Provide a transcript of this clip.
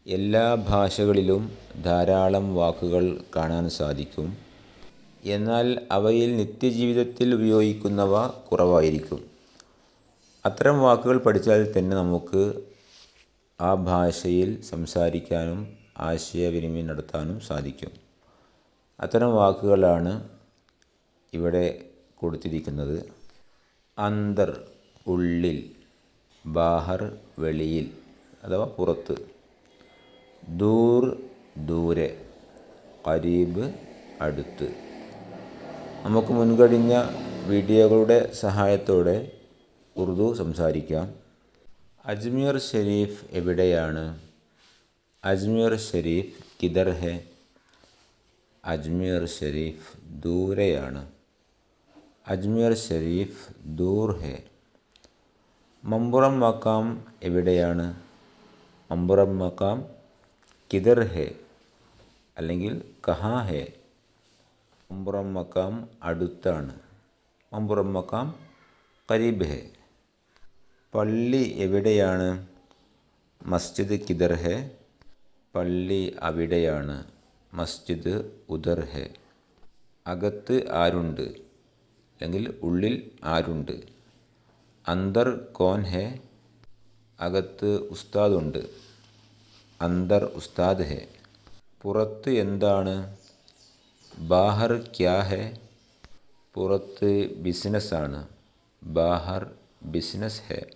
എല്ലാ ഭാഷകളിലും ധാരാളം വാക്കുകൾ കാണാൻ സാധിക്കും. എന്നാൽ അവയിൽ നിത്യജീവിതത്തിൽ ഉപയോഗിക്കുന്നവ കുറവായിരിക്കും. അത്തരം വാക്കുകൾ പഠിച്ചാൽ തന്നെ നമുക്ക് ആ ഭാഷയിൽ സംസാരിക്കാനും ആശയവിനിമയം നടത്താനും സാധിക്കും. അത്തരം വാക്കുകളാണ് ഇവിടെ കൊടുത്തിരിക്കുന്നത്. അന്തർ ഉള്ളിൽ, ബാഹർ വെളിയിൽ അഥവാ പുറത്ത്, ദൂർ ദൂരെ, ഖരീബ് അടുത്ത്. നമുക്ക് മുൻകഴിഞ്ഞ വീഡിയോകളുടെ സഹായത്തോടെ ഉറുദു സംസാരിക്കാം. അജ്മീർ ഷരീഫ് എവിടെയാണ്? അജ്മീർ ഷരീഫ് കിധർ ഹെ? അജ്മീർ ഷരീഫ് ദൂരെയാണ്. അജ്മീർ ഷരീഫ് ദൂർ ഹെ. മമ്പുറം മക്കാം എവിടെയാണ്? മമ്പുറം മക്കാം കിധർ ഹെ അല്ലെങ്കിൽ കഹാ ഹെ. മമ്പുറം മക്കാം അടുത്താണ്. മമ്പുറം മക്കാം ഖരീബ് ഹെ. പള്ളി എവിടെയാണ്? മസ്ജിദ് കിധർ ഹെ? പള്ളി അവിടെയാണ്. മസ്ജിദ് ഉധർ ഹെ. അകത്ത് ആരുണ്ട് അല്ലെങ്കിൽ ഉള്ളിൽ ആരുണ്ട്? അന്തർ കോൻ ഹെ? അകത്ത് ഉസ്താദുണ്ട്. അന്തർ ഉസ്താദ് ഹെ. പുറത്ത് എന്താണ്? ബാഹർ ക്യാ ഹെ? പുറത്ത് ബിസിനസ്സാണ്. ബാഹർ ബിസിനസ് ഹെ.